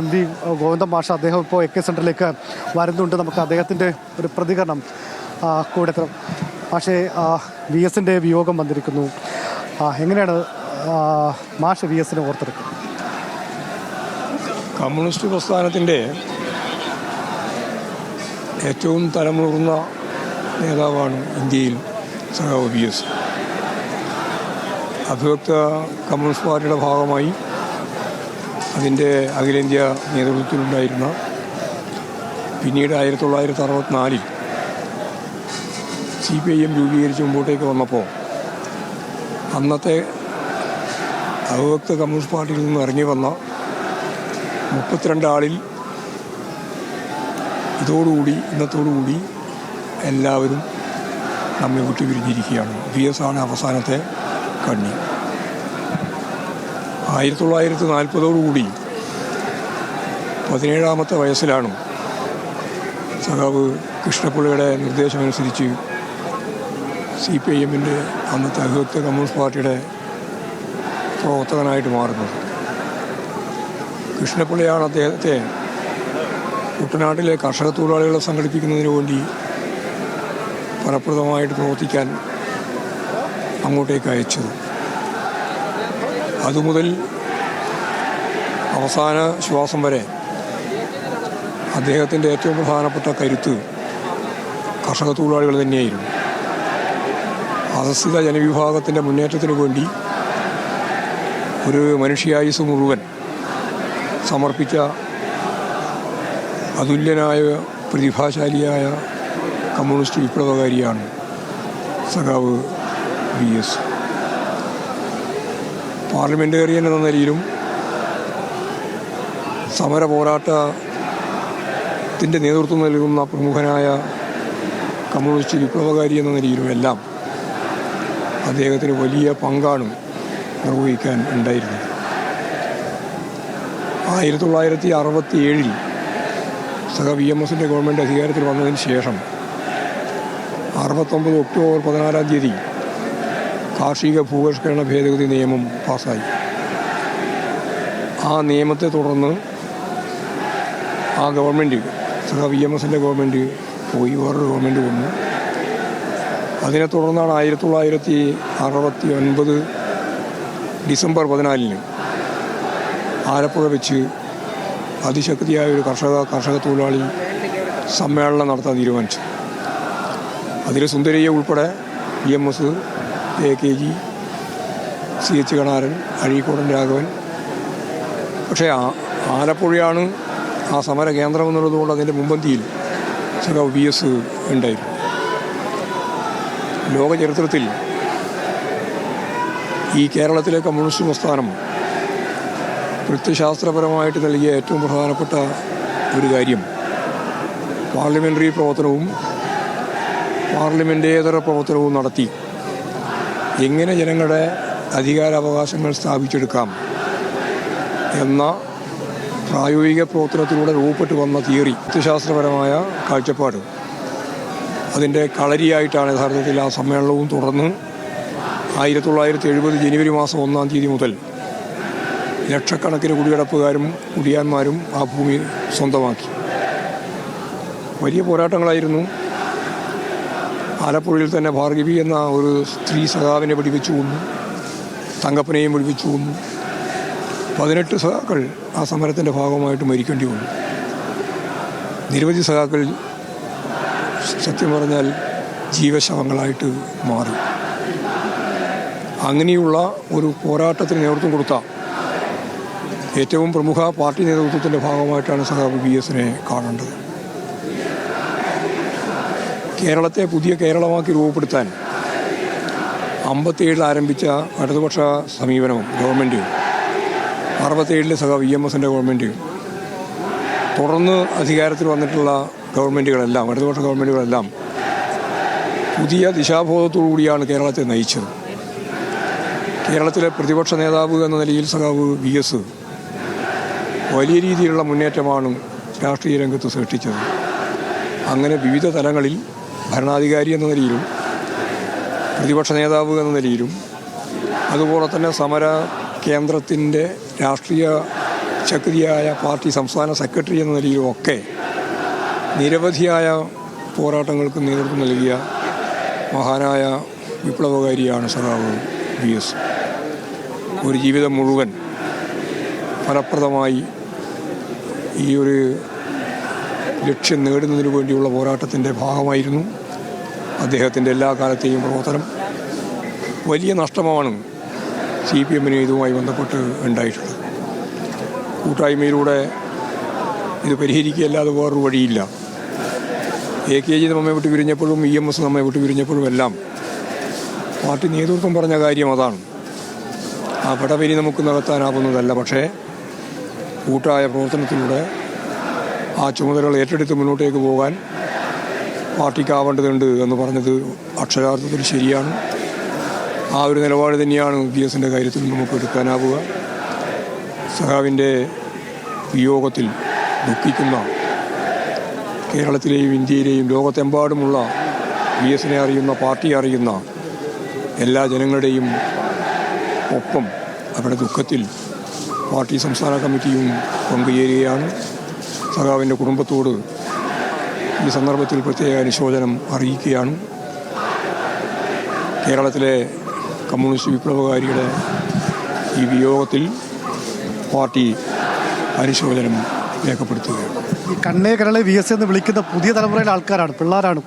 MV Govindan മാഷ് അദ്ദേഹം ഇപ്പോൾ AK സെൻറ്ററിലേക്ക് വരുന്നുണ്ട്. നമുക്ക് അദ്ദേഹത്തിൻ്റെ ഒരു പ്രതികരണം കൂടെ തരാം. പക്ഷേ VSൻ്റെ വിയോഗം വന്നിരിക്കുന്നു. എങ്ങനെയാണ് മാഷ് VSനെ ഓർത്തെടുക്കുന്നത്? കമ്മ്യൂണിസ്റ്റ് പ്രസ്ഥാനത്തിൻ്റെ ഏറ്റവും തലമുതിർന്ന നേതാവാണ് ഇന്ത്യയിൽ സഖാവ് VS. അഭിവക്ത കമ്മ്യൂണിസ്റ്റ് പാർട്ടിയുടെ ഭാഗമായി അതിൻ്റെ അഖിലേന്ത്യാ നേതൃത്വത്തിലുണ്ടായിരുന്ന, പിന്നീട് 1964 CPIM രൂപീകരിച്ച് മുമ്പോട്ടേക്ക് വന്നപ്പോൾ അന്നത്തെ അഭിവക്ത കമ്മ്യൂണിസ്റ്റ് പാർട്ടിയിൽ നിന്ന് ഇറങ്ങി വന്ന 32 ആളിൽ ഇന്നത്തോടുകൂടി എല്ലാവരും നമ്മെ വിട്ടുപിരിഞ്ഞിരിക്കുകയാണ്. VS ആണ് അവസാനത്തെ കണ്ണി. 1940 17-ാമത്തെ വയസ്സിലാണ് സഖാവ് കൃഷ്ണപിള്ളയുടെ നിർദ്ദേശമനുസരിച്ച് CPIMൻ്റെ അന്നത്തെ അഭിവക്ത കമ്മ്യൂണിസ്റ്റ് പാർട്ടിയുടെ പ്രവർത്തകനായിട്ട് മാറുന്നത്. കൃഷ്ണപിള്ളയാണ് അദ്ദേഹത്തെ കുട്ടനാട്ടിലെ കർഷക തൊഴിലാളികളെ സംഘടിപ്പിക്കുന്നതിന് വേണ്ടി ഫലപ്രദമായിട്ട് പ്രവർത്തിക്കാൻ അങ്ങോട്ടേക്ക് അയച്ചത്. അതുമുതൽ അവസാന ശ്വാസം വരെ അദ്ദേഹത്തിൻ്റെ ഏറ്റവും പ്രധാനപ്പെട്ട കരുത്ത് കർഷക തൊഴിലാളികൾ തന്നെയായിരുന്നു. അധസ്ഥിത ജനവിഭാഗത്തിൻ്റെ മുന്നേറ്റത്തിന് വേണ്ടി ഒരു മനുഷ്യായുസ് മുഴുവൻ സമർപ്പിച്ച അതുല്യനായ പ്രതിഭാശാലിയായ കമ്മ്യൂണിസ്റ്റ് വിപ്ലവകാരിയാണ് സഖാവ് VS. പാർലമെൻറ്റേറിയൻ എന്ന നിലയിലും സമര പോരാട്ടത്തിൻ്റെ നേതൃത്വം നൽകുന്ന പ്രമുഖനായ കമ്മ്യൂണിസ്റ്റ് വിപ്ലവകാരി എന്ന നിലയിലും എല്ലാം അദ്ദേഹത്തിന് വലിയ പങ്കാണ് നിർവഹിക്കാൻ ഉണ്ടായിരുന്നത്. 1967 സഖാവ് EMSൻ്റെ ഗവൺമെൻറ് അധികാരത്തിൽ വന്നതിന് ശേഷം 69 ഒക്ടോബർ 14-ാം തീയതി കാർഷിക ഭൂപരിഷ്കരണ ഭേദഗതി നിയമം പാസ്സായി. ആ നിയമത്തെ തുടർന്ന് ആ ഗവൺമെൻറ്, സഖാവ് EMSൻ്റെ ഗവൺമെൻറ് പോയി, വേറൊരു ഗവൺമെൻറ് വന്നു. അതിനെ തുടർന്നാണ് 1969 ഡിസംബർ 14 ആലപ്പുഴ വെച്ച് അതിശക്തിയായ ഒരു കർഷക തൊഴിലാളി സമ്മേളനം നടത്താൻ തീരുമാനിച്ചു. അതിൽ സുന്ദരിയെ ഉൾപ്പെടെ EMS, AKG, CH Kanaran, Azhikodan Raghavan. പക്ഷേ ആലപ്പുഴയാണ് ആ സമര കേന്ദ്രം എന്നുള്ളതുകൊണ്ട് അതിൻ്റെ മുൻപന്തിയിൽ സഖാവ് VS ഉണ്ടായിരുന്നു. ലോക ചരിത്രത്തിൽ ഈ കേരളത്തിലെ കമ്മ്യൂണിസ്റ്റ് പ്രസ്ഥാനം പ്രത്യശാസ്ത്രപരമായിട്ട് നൽകിയ ഏറ്റവും പ്രധാനപ്പെട്ട ഒരു കാര്യം പാർലമെൻ്ററി പ്രവർത്തനവും പാർലമെൻറ്റേതര പ്രവർത്തനവും നടത്തി എങ്ങനെ ജനങ്ങളുടെ അധികാരാവകാശങ്ങൾ സ്ഥാപിച്ചെടുക്കാം എന്ന പ്രായോഗിക പ്രവർത്തനത്തിലൂടെ രൂപപ്പെട്ടു വന്ന തിയറി, പ്രത്യശാസ്ത്രപരമായ കാഴ്ചപ്പാട്, അതിൻ്റെ കളരിയായിട്ടാണ് യഥാർത്ഥത്തിൽ ആ സമ്മേളനവും തുടർന്ന് 1970 ജനുവരി മാസം 1-ാം തീയതി മുതൽ ലക്ഷക്കണക്കിന് കുടിയടപ്പുകാരും കുടിയാന്മാരും ആ ഭൂമി സ്വന്തമാക്കി. വലിയ പോരാട്ടങ്ങളായിരുന്നു. ആലപ്പുഴയിൽ തന്നെ ഭാർഗവി എന്ന ഒരു സ്ത്രീ സഖാവിനെ വെടിവെച്ചു കൊന്നു, തങ്കപ്പനെയും വെടിവെച്ചു കൊന്നു. 18 സഖാക്കൾ ആ സമരത്തിൻ്റെ ഭാഗമായിട്ട് മരിക്കേണ്ടി വന്നു. നിരവധി സഖാക്കൾ സത്യം പറഞ്ഞാൽ ജീവശവങ്ങളായിട്ട് മാറി. അങ്ങനെയുള്ള ഒരു പോരാട്ടത്തിന് നേതൃത്വം കൊടുത്ത ഏറ്റവും പ്രമുഖ പാർട്ടി നേതൃത്വത്തിൻ്റെ ഭാഗമായിട്ടാണ് സഖാവ് VSനെ കാണേണ്ടത്. കേരളത്തെ പുതിയ കേരളമാക്കി രൂപപ്പെടുത്താൻ 57 ആരംഭിച്ച ഇടതുപക്ഷ സമീപനവും ഗവൺമെൻറ്, 67 സഖാവ് EMSൻ്റെ ഗവൺമെൻറ്, തുടർന്ന് അധികാരത്തിൽ വന്നിട്ടുള്ള ഗവൺമെൻറ്റുകളെല്ലാം, ഇടതുപക്ഷ ഗവൺമെൻറ്റുകളെല്ലാം പുതിയ ദിശാബോധത്തോടുകൂടിയാണ് കേരളത്തെ നയിച്ചത്. കേരളത്തിലെ പ്രതിപക്ഷ നേതാവ് എന്ന നിലയിൽ സഖാവ് VS വലിയ രീതിയിലുള്ള മുന്നേറ്റമാണ് രാഷ്ട്രീയ രംഗത്ത് സൃഷ്ടിച്ചത്. അങ്ങനെ വിവിധ തലങ്ങളിൽ ഭരണാധികാരി എന്ന നിലയിലും പ്രതിപക്ഷ നേതാവ് എന്ന നിലയിലും അതുപോലെ തന്നെ സമര കേന്ദ്രത്തിൻ്റെ രാഷ്ട്രീയ ശക്തിയായ പാർട്ടി സംസ്ഥാന സെക്രട്ടറി എന്ന നിലയിലുമൊക്കെ നിരവധിയായ പോരാട്ടങ്ങൾക്ക് നേതൃത്വം നൽകിയ മഹാനായ വിപ്ലവകാരിയാണ് സഖാവ് VS. ഒരു ജീവിതം മുഴുവൻ ഫലപ്രദമായി ഈ ഒരു ലക്ഷ്യം നേടുന്നതിനു വേണ്ടിയുള്ള പോരാട്ടത്തിൻ്റെ ഭാഗമായിരുന്നു അദ്ദേഹത്തിൻ്റെ എല്ലാ കാലത്തെയും പ്രവർത്തനം. വലിയ നഷ്ടമാണ് CPM-ന് ഇതുമായി ബന്ധപ്പെട്ട് ഉണ്ടായിട്ടുള്ളത്. കൂട്ടായ്മയിലൂടെ ഇത് പരിഹരിക്കുകയല്ലാതെ വേറൊരു വഴിയില്ല. AKG നമ്മെ വിട്ട് പിരിഞ്ഞപ്പോഴും EMS നമ്മെ വിട്ട് പിരിഞ്ഞപ്പോഴും എല്ലാം പാർട്ടി നേതൃത്വം പറഞ്ഞ കാര്യം അതാണ്. ആ പടപിരി നമുക്ക് നടത്താനാവുന്നതല്ല, പക്ഷേ കൂട്ടായ പ്രവർത്തനത്തിലൂടെ ആ ചുമതലകൾ ഏറ്റെടുത്ത് മുന്നോട്ടേക്ക് പോകാൻ പാർട്ടിക്കാവേണ്ടതുണ്ട് എന്ന് പറഞ്ഞത് അക്ഷരാർത്ഥത്തിൽ ശരിയാണ്. ആ ഒരു നിലപാട് തന്നെയാണ് VS-ൻ്റെ കാര്യത്തിൽ നമുക്ക് എടുക്കാനാവുക. സഖാവിൻ്റെ വിയോഗത്തിൽ ദുഃഖിക്കുന്ന കേരളത്തിലെയും ഇന്ത്യയിലെയും ലോകത്തെമ്പാടുമുള്ള VS-നെ അറിയുന്ന, പാർട്ടി അറിയുന്ന എല്ലാ ജനങ്ങളുടെയും ഒപ്പം അവരുടെ ദുഃഖത്തിൽ പാർട്ടി സംസ്ഥാന കമ്മിറ്റിയും പങ്കുചേരുകയാണ്. സഖാവിൻ്റെ കുടുംബത്തോട് ഈ സന്ദർഭത്തിൽ പ്രത്യേക അനുശോചനം അറിയിക്കുകയാണ്. കേരളത്തിലെ കമ്മ്യൂണിസ്റ്റ് വിപ്ലവകാരിയുടെ ഈ വിയോഗത്തിൽ പാർട്ടി അനുശോചനം രേഖപ്പെടുത്തുകയാണ്. ഈ കണ്ണേ കരളെ VS എന്ന് വിളിക്കുന്ന പുതിയ തലമുറയിലെ ആൾക്കാരാണ്, പിള്ളേരാണ്